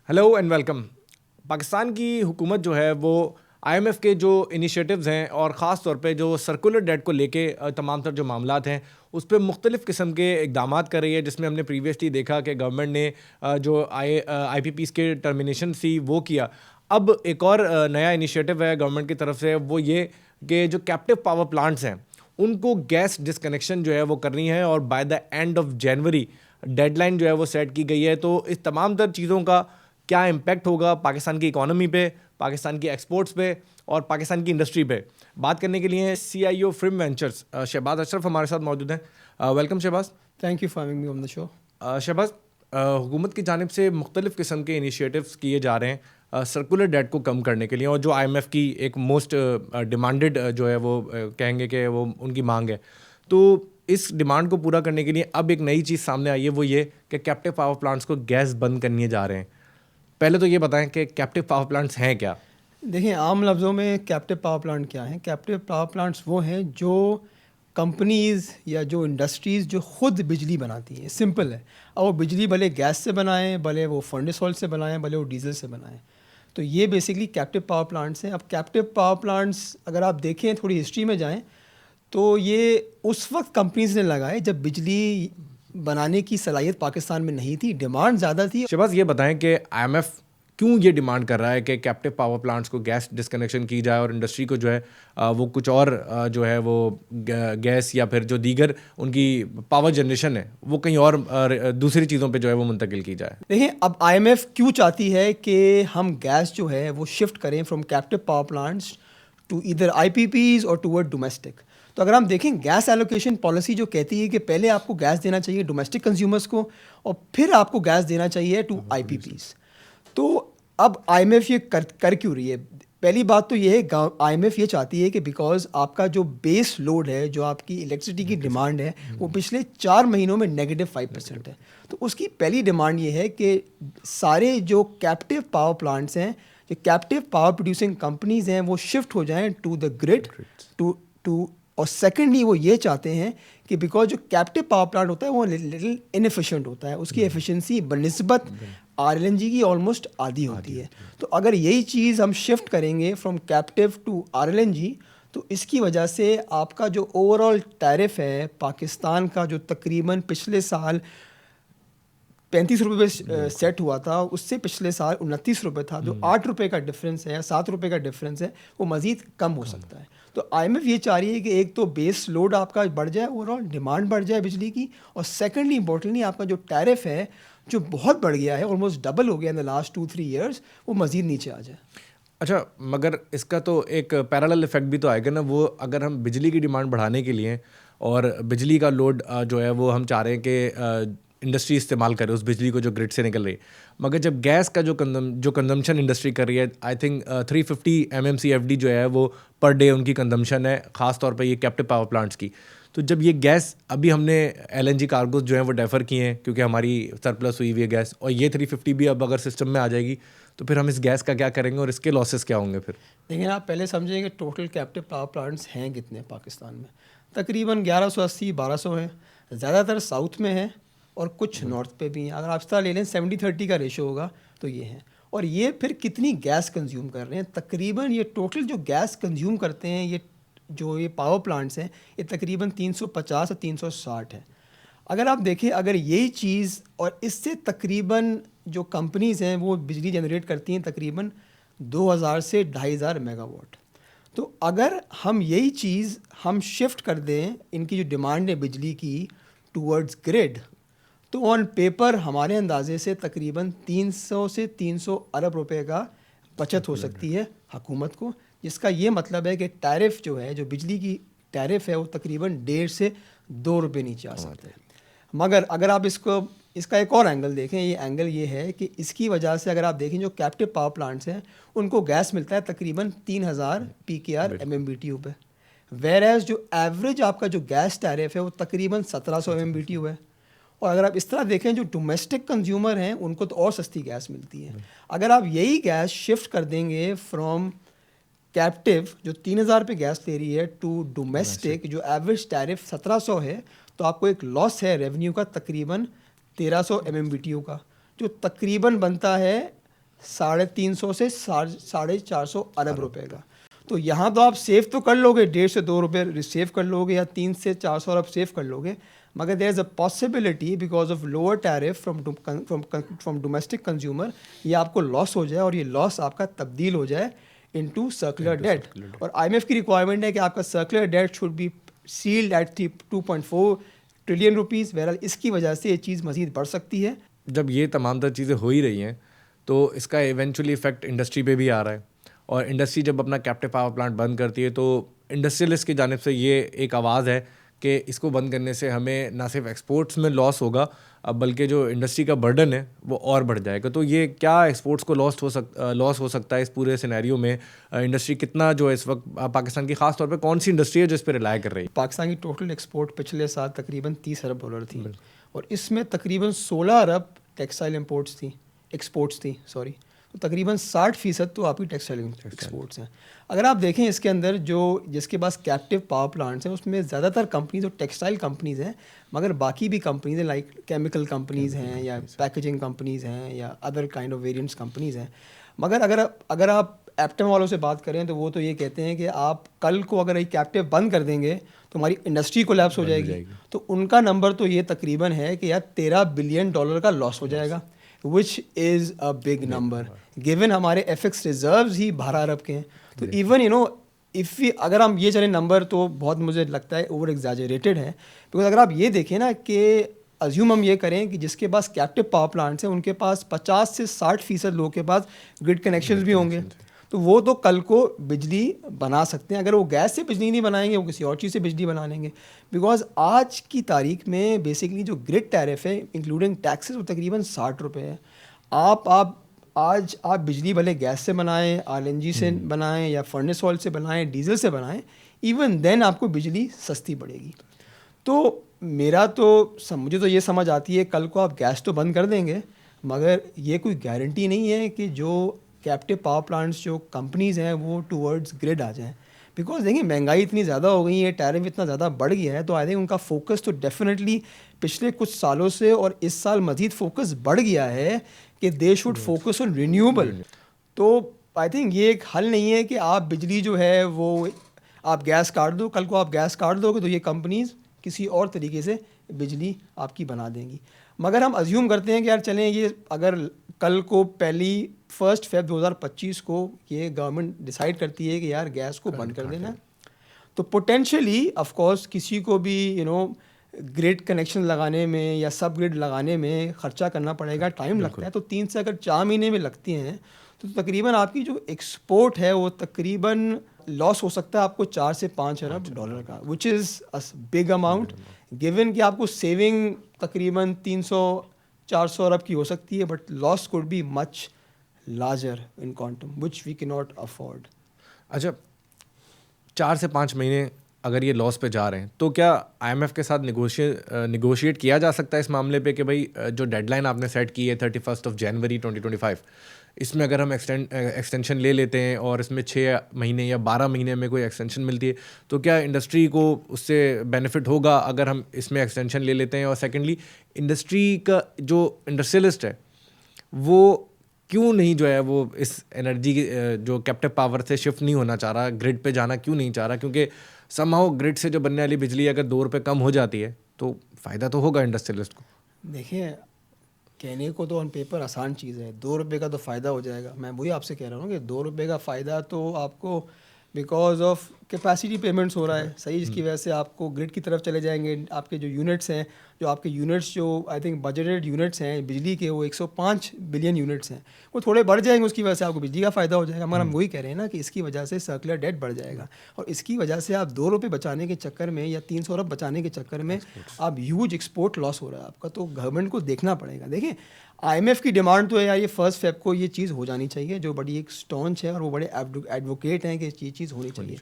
Hello and welcome. Pakistan की हुकूमत जो है वो आईएमएफ के जो इनिशिएटिव्स हैं और ख़ास तौर पे जो सर्कुलर डेट को लेके तमाम तर जो मामलात हैं उस पर मुख्तलिफ़ किस्म के इकदाम कर रही है, जिसमें हमने प्रीवियसली देखा कि गवर्नमेंट ने जो आईपीपीज़ के टर्मिनेशन थी वो किया। अब एक और नया इनिशिएटिव है गवर्नमेंट की तरफ से, वो ये कि जो कैप्टिव पावर प्लांट्स हैं उनको गैस डिसकनेक्शन जो है वो करनी है और by the end of January deadline जो है वो सेट की गई है। तो इस तमाम तर चीज़ों का क्या इम्पैक्ट होगा पाकिस्तान की इकोनॉमी पे, पाकिस्तान की एक्सपोर्ट्स पे और पाकिस्तान की इंडस्ट्री पे, बात करने के लिए CIO Frim Ventures Shahbaz Ashraf हमारे साथ मौजूद हैं। Welcome Shahbaz. Thank you for having me on the show. Shahbaz, हुकूमत की जानिब से मुख्तलिफ़ किस्म के इनिशिएटिव्स किए जा रहे हैं सर्कुलर डेट को कम करने के लिए, और जो IMF की एक मोस्ट डिमांडेड जो है वो कहेंगे कि वो उनकी मांग है। तो इस डिमांड को पूरा करने के लिए अब एक नई चीज़ सामने आई है, वो ये कि कैप्टिव पावर प्लांट्स को गैस बंद करने जा रहे हैं। पहले तो ये बताएं कि कैप्टिव पावर प्लांट्स हैं क्या? देखिए, आम लफ्ज़ों में कैप्टिव पावर प्लांट क्या हैं? कैप्टिव पावर प्लांट्स वो हैं जो कंपनीज़ या जो इंडस्ट्रीज़ जो ख़ुद बिजली बनाती हैं। सिंपल है। अब वो बिजली भले गैस से बनाएं, भले वो फर्नेस ऑयल से बनाएं, भले वो डीजल से बनाएं। तो ये बेसिकली कैप्टिव पावर प्लांट्स हैं। अब कैप्टिव पावर प्लांट्स अगर आप देखें, थोड़ी हिस्ट्री में जाएँ, तो ये उस वक्त कंपनीज़ ने लगाए जब बिजली बनाने की सलाहियत पाकिस्तान में नहीं थी, डिमांड ज़्यादा थी। शहबाज, ये बताएं कि IMF क्यों ये डिमांड कर रहा है कि कैप्टिव पावर प्लांट्स को गैस डिसकनेक्शन की जाए और इंडस्ट्री को जो है वो कुछ और जो है वो गैस या फिर जो दीगर उनकी पावर जनरेशन है वो कहीं और दूसरी चीज़ों पे जो है वो मुंतकिल की जाए? देखिए, अब IMF क्यों चाहती है कि हम गैस जो है वो शिफ्ट करें from captive power plants to either IPPs और टूवर्ड डोमेस्टिक। तो अगर हम देखें, गैस एलोकेशन पॉलिसी जो कहती है कि पहले आपको गैस देना चाहिए डोमेस्टिक कंज्यूमर्स को और फिर आपको गैस देना चाहिए टू IPPs। तो अब IMF ये कर क्यों रही है? पहली बात तो ये है, IMF ये चाहती है कि बिकॉज आपका जो बेस लोड है, जो आपकी इलेक्ट्रिसिटी की डिमांड है, वो पिछले 4 महीनों में -5% है। तो उसकी पहली डिमांड ये है कि सारे जो कैप्टिव पावर प्लांट्स हैं, जो कैप्टिव पावर प्रोड्यूसिंग कंपनीज हैं, वो शिफ्ट हो जाएं टू द ग्रिड टू और सेकेंडली वो ये चाहते हैं कि बिकॉज जो कैप्टिव पावर प्लांट होता है वो लिटिल इनएफिशिएंट होता है, उसकी एफिशिएंसी बनस्बत RLNG की ऑलमोस्ट आधी होती है। तो अगर यही चीज़ हम शिफ्ट करेंगे फ्रॉम कैप्टिव टू RLNG, तो इसकी वजह से आपका जो ओवरऑल टैरिफ है पाकिस्तान का, जो तकरीबन पिछले साल 35 रुपये पे सेट हुआ था, उससे पिछले साल 29 रुपये था। जो 8 रुपये का डिफरेंस है या 7 रुपये का डिफरेंस है, वो मज़ीद कम हो सकता है। तो IMF ये चाह रही है कि एक तो बेस लोड आपका बढ़ जाए, ओवरऑल डिमांड बढ़ जाए बिजली की, और सेकेंडली इंपॉर्टेंटली आपका जो टैरिफ है जो बहुत बढ़ गया है, ऑलमोस्ट डबल हो गया इन द लास्ट 2-3 ईयर्स, वो मज़ीद नीचे आ जाए। अच्छा, मगर इसका तो एक पैरेलल इफेक्ट भी तो आएगा ना। वो अगर हम बिजली की डिमांड बढ़ाने के लिए और बिजली का लोड जो है वो हम चाह रहे हैं कि इंडस्ट्री इस्तेमाल करे उस बिजली को जो ग्रिड से निकल रही है, मगर जब गैस का जो कंजम्पशन इंडस्ट्री कर रही है, आई थिंक 350 MMCFD जो है वो पर डे उनकी कंजम्पशन है, ख़ास तौर पे ये कैप्टिव पावर प्लांट्स की। तो जब ये गैस अभी हमने LNG कार्गोज जो है वो डेफर किए हैं क्योंकि हमारी सरप्लस हुई हुई है गैस, और ये 350 भी अब अगर सिस्टम में आ जाएगी तो फिर हम इस गैस का क्या करेंगे और इसके लॉसेस क्या होंगे फिर? लेकिन आप पहले समझें कि टोटल कैप्टिव पावर प्लांट्स हैं कितने पाकिस्तान में? तकरीबन 1180-1200 हैं। ज़्यादातर साउथ में है और कुछ नॉर्थ पे भी हैं। अगर आप इस तरह ले लें 70-30 का रेशो होगा तो ये हैं। और ये फिर कितनी गैस कंज्यूम कर रहे हैं? तकरीबन ये टोटल जो गैस कंज्यूम करते हैं, ये पावर प्लांट्स हैं, ये तकरीबन 350 से 360 है। अगर आप देखें, अगर यही चीज़ और इससे तकरीबन जो कंपनीज़ हैं वो बिजली जनरेट करती हैं तकरीबन 2000 से 2500 मेगावाट। तो अगर हम यही चीज़ हम शिफ्ट कर दें, इनकी जो डिमांड है बिजली की टूवर्ड्स ग्रिड, तो ऑन पेपर हमारे अंदाजे से तकरीबन 300 से 300 अरब रुपए का बचत हो सकती है हुकूमत को, जिसका ये मतलब है कि टैरिफ जो है, जो बिजली की टैरिफ है, वो तकरीबन 1.5 से 2 रुपये नीचे आ सकता है। मगर अगर आप इसका एक और एंगल देखें, ये एंगल ये है कि इसकी वजह से अगर आप देखें, जो कैप्टिव पावर प्लांट्स हैं उनको गैस मिलता है तकरीबन 3000 PKR MMBTU पे, वेयर एज जो एवरेज आपका जो गैस टैरिफ है वो तकरीबन 1700 MMBTU है। और अगर आप इस तरह देखें, जो डोमेस्टिक कंज्यूमर हैं उनको तो और सस्ती गैस मिलती है। अगर आप यही गैस शिफ्ट कर देंगे फ्रॉम कैप्टिव जो 3000 पे गैस ले रही है टू डोमेस्टिक जो एवरेज टैरिफ 1700 है, तो आपको एक लॉस है रेवेन्यू का तकरीबन 1300 MMBTU का, जो तकरीबन बनता है 350 से 450 अरब रुपए का। तो यहाँ तो आप सेव तो कर लोगे, 1.5 से 2 रुपये सेव कर लोगे, या 3 से 400 अरब सेव कर लोगे, मगर there is a possibility because of lower tariff from domestic consumer ये आपको लॉस हो जाए, और ये लॉस आपका तब्दील हो जाए इनटू सर्कुलर डेट। और IMF की रिक्वायरमेंट है कि आपका circular debt should be sealed at 2.4 trillion rupees, वैरल इसकी वजह से ये चीज़ मज़ीद बढ़ सकती है। जब ये तमाम तर चीज़ें हो ही रही हैं तो इसका इवेंचुअली इफेक्ट इंडस्ट्री पे भी आ रहा है, और इंडस्ट्री जब अपना कैप्टिव पावर प्लांट बंद करती है तो इंडस्ट्रियलिस्ट की जानिब से ये एक आवाज़ है कि इसको बंद करने से हमें ना सिर्फ एक्सपोर्ट्स में लॉस होगा, बल्कि जो इंडस्ट्री का बर्डन है वो और बढ़ जाएगा। तो ये क्या एक्सपोर्ट्स को लॉस हो सकता है इस पूरे सिनेरियो में? इंडस्ट्री कितना जो है इस वक्त पाकिस्तान की ख़ास तौर पे कौन सी इंडस्ट्री है जो इस पर रिलाय कर रही है? पाकिस्तान की टोटल एक्सपोर्ट पिछले साल तकरीबन 30 अरब डॉलर थी, और इसमें तकरीबन 16 अरब टेक्सटाइल एक्सपोर्ट्स थी सॉरी। तो तकरीबन 60% तो आपकी टेक्सटाइल एक्सपोर्ट्स हैं। अगर आप देखें इसके अंदर जो जिसके पास कैप्टिव पावर प्लांट्स हैं उसमें ज़्यादातर कंपनीज और टेक्सटाइल कंपनीज़ हैं, मगर बाकी भी कंपनीज़ हैं लाइक केमिकल कंपनीज़ हैं या पैकेजिंग कंपनीज़ हैं या other kind of variants companies हैं। मगर अगर आप एप्टम वालों से बात करें तो वो तो ये कहते हैं कि आप कल को अगर ये कैप्टिव बंद कर देंगे तो हमारी इंडस्ट्री कोलैप्स हो जाएगी। तो उनका नंबर तो ये तकरीबन है कि यार $13 बिलियन का लॉस हो जाएगा, which is a big number given हमारे FX रिजर्व्स ही 12 अरब के हैं। तो इवन इफ़ अगर हम ये चले नंबर तो बहुत मुझे लगता है ओवर एग्जैजरेटेड है, बिकॉज अगर आप ये देखें ना कि अज्यूम हम ये करें कि जिसके पास कैप्टिव पावर प्लांट्स हैं उनके पास 50 से 60% लोगों के पास ग्रिड कनेक्शंस भी होंगे, तो वो तो कल को बिजली बना सकते हैं। अगर वो गैस से बिजली नहीं बनाएंगे वो किसी और चीज़ से बिजली बना लेंगे, बिकॉज आज की तारीख में बेसिकली जो ग्रिड टैरिफ है इंक्लूडिंग टैक्सेस वो तकरीबन 60 रुपये है। आज आप बिजली भले गैस से बनाएं, LNG से बनाएं या फर्नेस ऑयल से बनाएं, डीजल से बनाएं, इवन देन आपको बिजली सस्ती पड़ेगी। तो मुझे तो ये समझ आती है कल को आप गैस तो बंद कर देंगे, मगर ये कोई गारंटी नहीं है कि जो कैप्टिव पावर प्लांट्स जो कंपनीज़ हैं वो टूवर्ड्स ग्रिड आ जाएं। बिकॉज देखिए महंगाई इतनी ज़्यादा हो गई है, टैरिफ इतना ज़्यादा बढ़ गया है, तो आई थिंक उनका फोकस तो डेफिनेटली पिछले कुछ सालों से और इस साल मज़ीद फोकस बढ़ गया है कि they should focus on renewable. तो आई थिंक ये एक हल नहीं है कि आप बिजली जो है वो आप गैस काट दो, कल को आप गैस काट दोगे तो ये कंपनीज़ किसी और तरीके से बिजली आपकी बना देंगी। मगर हम अज्यूम करते हैं कि यार चलें ये अगर कल को 1 फ़रवरी 2025 को ये गवर्नमेंट डिसाइड करती है कि यार गैस को बंद कर देना, तो पोटेंशियली ऑफ कोर्स किसी को भी ग्रिड कनेक्शन लगाने में या सब ग्रिड लगाने में ख़र्चा करना पड़ेगा, टाइम लगता है। तो 3 से अगर 4 महीने में लगती हैं तो तकरीबन आपकी जो एक्सपोर्ट है वो तकरीबन लॉस हो सकता है आपको 4 से 5 अरब डॉलर का, which is a big amount given कि आपको सेविंग तकरीबन 300-400 अरब की हो सकती है, but loss could be much larger in quantum which we can not afford. अच्छा, 4 से 5 महीने अगर ये लॉस पे जा रहे हैं तो क्या IMF के साथ निगोशिएट किया जा सकता है इस मामले पे कि भाई जो डेडलाइन आपने सेट की है 31 जनवरी 2025, इसमें अगर हम एक्सटेंशन ले लेते हैं और इसमें 6 महीने या 12 महीने में कोई एक्सटेंशन मिलती है तो क्या इंडस्ट्री को उससे बेनिफिट होगा अगर हम इसमें एक्सटेंशन ले लेते हैं? और सेकेंडली इंडस्ट्री का जो इंडस्ट्रियलिस्ट है वो क्यों नहीं जो है वो इस एनर्जी जो कैप्टिव पावर से शिफ्ट नहीं होना चाह रहा, ग्रिड पे जाना क्यों नहीं चाह रहा? क्योंकि समहाउ ग्रिड से जो बनने वाली बिजली अगर 2 रुपये कम हो जाती है तो फ़ायदा तो होगा इंडस्ट्रियलिस्ट को। देखिए कहने को तो ऑन पेपर आसान चीज़ है, 2 रुपये का तो फ़ायदा हो जाएगा। मैं वही आपसे कह रहा हूँ कि 2 रुपये का फ़ायदा तो आपको बिकॉज ऑफ कैपेसिटी पेमेंट्स हो रहा है सही, जिसकी वजह से आपको ग्रिड की तरफ चले जाएंगे। आपके जो यूनिट्स हैं जो आई थिंक बजटेड यूनिट्स हैं बिजली के वो 105 बिलियन यूनिट्स हैं, वो थोड़े बढ़ जाएंगे, उसकी वजह से आपको बिजली का फ़ायदा हो जाएगा। मगर हम वही कह रहे हैं ना कि इसकी वजह से सर्कुलर डेट बढ़ जाएगा, और इसकी वजह से आप 2 रुपये बचाने के चक्कर में या 300 अरब बचाने के चक्कर में आप ह्यूज एक्सपोर्ट लॉस हो रहा है आपका। तो गवर्नमेंट को देखना पड़ेगा। देखिए IMF की डिमांड तो है यार ये 1 फ़रवरी को ये चीज़ हो जानी चाहिए, जो बड़ी एक स्टॉन्च है और वो बड़े एडवोकेट हैं कि ये चीज़ होनी चाहिए।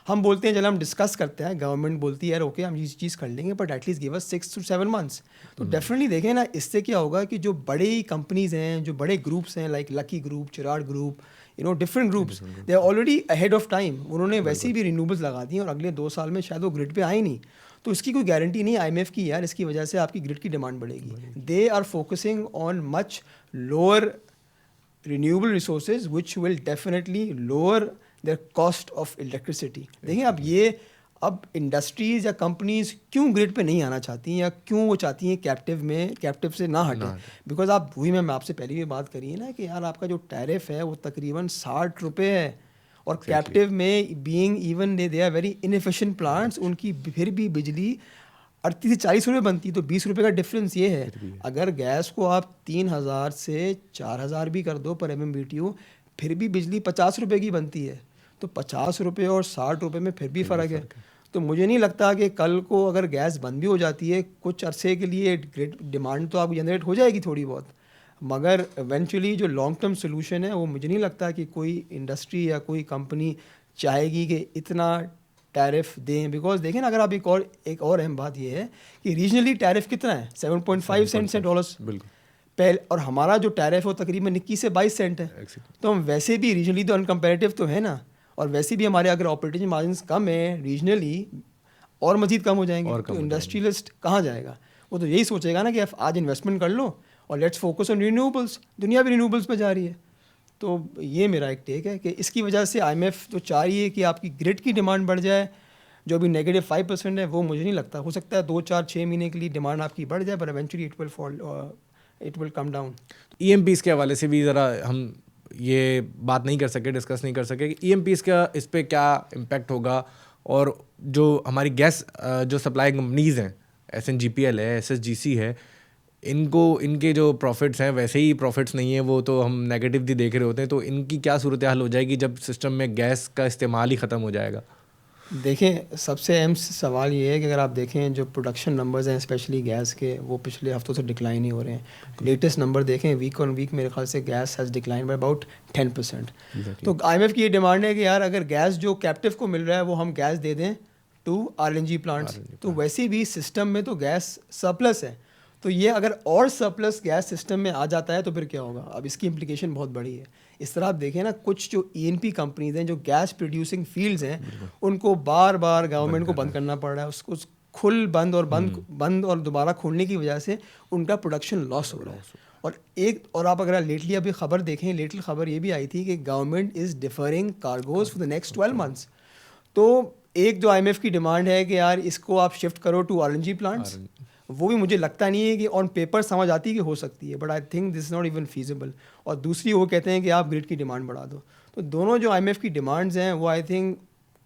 हम बोलते हैं चलो हम डिस्कस करते हैं, गवर्नमेंट बोलती है यार ओके हम ये चीज़ कर लेंगे, but at least give us 6 to 7 months। तो डेफिनेटली देखें ना, इससे क्या होगा कि जो बड़ी कंपनीज़ हैं, जो बड़े ग्रुप्स हैं like Lucky group, Chirag group, different groups, they are already ahead of time. उन्होंने वैसे ही भी रिन्यूएबल्स लगा दी और अगले 2 साल में शायद वो ग्रिड पे आए नहीं, तो इसकी कोई गारंटी नहीं IMF की यार इसकी वजह से आपकी ग्रिड की डिमांड बढ़ेगी। They are focusing on much lower renewable resources which will definitely lower their cost of electricity. देखिए अब इंडस्ट्रीज या कंपनीज क्यों ग्रिड पे नहीं आना चाहती हैं या क्यों वो चाहती हैं कैप्टिव से ना हटें, बिकॉज आप वही मैं आपसे पहले भी बात करी है ना कि यार आपका जो टैरिफ है वो तकरीबन 60 रुपये है और कैप्टिव में being even they are very inefficient plants, उनकी फिर भी बिजली 38 से 40 रुपये बनती, तो 20 रुपये का डिफरेंस ये है। अगर गैस को आप 3000 से 4000 भी कर दो पर MMBTU, फिर भी बिजली 50 रुपये की बनती है, तो 50 रुपये और 60 रुपये में फिर भी फ़र्क है। तो मुझे नहीं लगता कि कल को अगर गैस बंद भी हो जाती है कुछ अरसे के लिए ग्रिड डिमांड तो आपको जनरेट हो जाएगी थोड़ी बहुत, मगर इवेंचुअली जो लॉन्ग टर्म सोल्यूशन है वो मुझे नहीं लगता कि कोई इंडस्ट्री या कोई कंपनी चाहेगी कि इतना टैरिफ दें। बिकॉज देखें ना, अगर आप एक और अहम बात ये है कि रीजनली टैरिफ कितना है, 7.5 सेंट से डॉलर्स पहले, और हमारा जो टैरिफ है वो तकरीबन 21 से 22 सेंट है। तो हम वैसे भी रीजनली तो अनकम्पेरेटिव तो है ना, और वैसे भी हमारे अगर ऑपरेटिंग मार्जिन कम है रीजनली और मजीद कम हो जाएंगे, तो इंडस्ट्रियलिस्ट कहाँ जाएगा? वो तो यही सोचेगा ना कि आज इन्वेस्टमेंट कर लो और लेट्स फोकस ऑन रिन्यूएबल्स। दुनिया भी रिन्यूएबल्स पे जा रही है। तो ये मेरा एक टेक है कि इसकी वजह से IMF तो चाह रही है कि आपकी ग्रिड की डिमांड बढ़ जाए, जो अभी -5% है वो मुझे नहीं लगता, हो सकता है 2-4-6 महीने के लिए डिमांड आपकी बढ़ जाए, पर eventually it will come down. EMPs के हवाले से भी ज़रा हम ये बात नहीं कर सके, डिस्कस नहीं कर सके कि EMPs का इस पर क्या इम्पैक्ट होगा, और जो हमारी गैस जो सप्लाई कंपनीज़ हैं, SNGPL है, SSGC है, इनके जो प्रॉफिट्स हैं वैसे ही प्रॉफिट्स नहीं है, वो तो हम नेगेटिव भी देख रहे होते हैं। तो इनकी क्या सूरत हाल हो जाएगी जब सिस्टम में गैस का इस्तेमाल ही ख़त्म हो जाएगा? देखें, सबसे अहम सवाल ये है कि अगर आप देखें जो प्रोडक्शन नंबर्स हैं स्पेशली गैस के, वो पिछले हफ्तों से डिक्लाइन ही हो रहे हैं। लेटेस्ट नंबर देखें वीक ऑन वीक मेरे ख्याल से gas has decline by about 10%। तो IMF की ये डिमांड है कि यार अगर गैस जो कैप्टिव को मिल रहा है वो हम गैस दे दें टू RNG प्लांट्स। तो वैसे भी सिस्टम में तो गैस सरप्लस है, तो ये अगर और सरप्लस गैस सिस्टम में आ जाता है तो फिर क्या होगा? अब इसकी इम्प्लीकेशन बहुत बड़ी है। इस तरह आप देखें ना, कुछ जो ENP कंपनीज हैं जो गैस प्रोड्यूसिंग फील्ड्स हैं उनको बार बार गवर्नमेंट को बंद करना पड़ रहा है। उसको खुल बंद और दोबारा खोलने की वजह से उनका प्रोडक्शन लॉस हो रहा है। और आप अगर लेटली अभी खबर देखें, लेटली खबर ये भी आई थी कि government is differing cargoes for the next 12 months. तो एक जो IMF की डिमांड है कि यार इसको आप शिफ्ट करो टू RNG प्लांट्स, वो भी मुझे लगता नहीं है कि ऑन पेपर समझ आती है कि हो सकती है, but I think this is not even feasible. और दूसरी वो कहते हैं कि आप ग्रिड की डिमांड बढ़ा दो। तो दोनों जो IMF की डिमांड्स हैं वो आई थिंक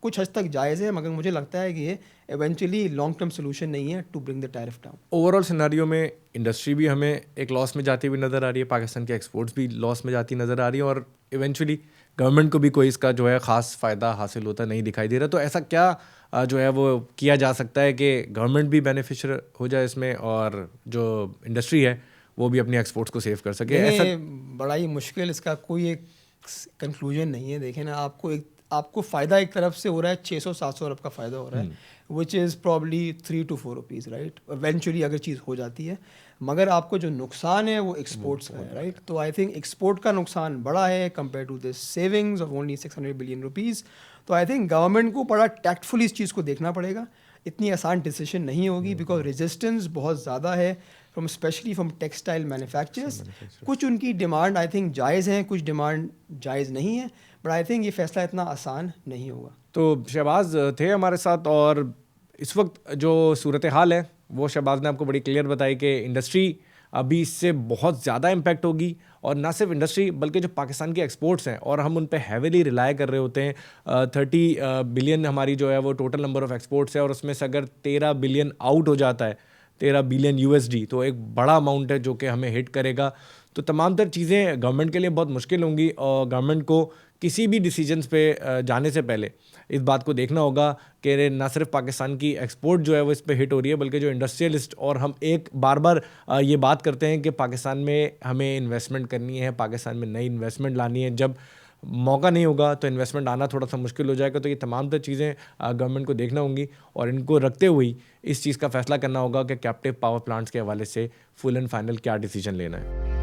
कुछ हद तक जायज़ है, मगर मुझे लगता है कि ये इवेंचुअली लॉन्ग टर्म सोल्यूशन नहीं है to bring the tariff down. Overall scenario में इंडस्ट्री भी हमें एक लॉस में जाती हुई नज़र आ रही है, पाकिस्तान के एक्सपोर्ट्स भी लॉस में जाती नज़र आ रही है, और इवेंचुअली गवर्नमेंट को भी कोई इसका जो है ख़ास फ़ायदा हासिल होता नहीं दिखाई दे रहा। तो ऐसा क्या जो है वो किया जा सकता है कि गवर्नमेंट भी बेनिफिशियर हो जाए इसमें, और जो इंडस्ट्री है वो भी अपनी एक्सपोर्ट्स को सेव कर सके? ऐसा बड़ा ही मुश्किल, इसका कोई एक कंक्लूजन नहीं है। देखें ना, आपको फ़ायदा एक तरफ से हो रहा है, 600-700 अरब का फ़ायदा हो रहा है, which is probably 3 to 4 rupees, right, eventually अगर चीज़ हो जाती है। मगर आपको जो नुकसान है वो एक्सपोर्ट्स का है, राइट। तो आई थिंक एक्सपोर्ट का नुकसान बड़ा है compare to this savings of only 600 billion rupees. तो आई थिंक गवर्नमेंट को बड़ा टैक्टफुली इस चीज़ को देखना पड़ेगा। इतनी आसान डिसीजन नहीं होगी बिकॉज रेजिस्टेंस बहुत ज़्यादा है स्पेशली फ्रॉम टेक्सटाइल मैन्युफैक्चरर्स। कुछ उनकी डिमांड आई थिंक जायज़ हैं, कुछ डिमांड जायज़ नहीं है, बट आई थिंक ये फैसला इतना आसान नहीं होगा। तो शहबाज थे हमारे साथ, और इस वक्त जो सूरत हाल है वो शहबाज ने आपको बड़ी क्लियर बताई कि इंडस्ट्री अभी इससे बहुत ज़्यादा इम्पैक्ट होगी, और ना सिर्फ इंडस्ट्री बल्कि जो पाकिस्तान की एक्सपोर्ट्स हैं और हम उन पे हैवीली रिलाय कर रहे होते हैं। 30 बिलियन हमारी जो है वो टोटल नंबर ऑफ़ एक्सपोर्ट्स है, और उसमें से अगर 13 बिलियन आउट हो जाता है, 13 बिलियन USD, तो एक बड़ा अमाउंट है जो कि हमें हिट करेगा। तो तमाम तर चीज़ें गवर्नमेंट के लिए बहुत मुश्किल होंगी, और गवर्नमेंट को किसी भी डिसीजंस पे जाने से पहले इस बात को देखना होगा कि ना सिर्फ पाकिस्तान की एक्सपोर्ट जो है वो इस पे हिट हो रही है, बल्कि जो इंडस्ट्रियलिस्ट, और हम एक बार बार ये बात करते हैं कि पाकिस्तान में हमें इन्वेस्टमेंट करनी है, पाकिस्तान में नई इन्वेस्टमेंट लानी है, जब मौका नहीं होगा तो इन्वेस्टमेंट आना थोड़ा सा मुश्किल हो जाएगा। तो ये तमाम तर चीज़ें गवर्नमेंट को देखना होंगी, और इनको रखते हुए इस चीज़ का फैसला करना होगा कि कैप्टिव पावर प्लांट्स के हवाले से फुल एंड फाइनल क्या डिसीजन लेना है।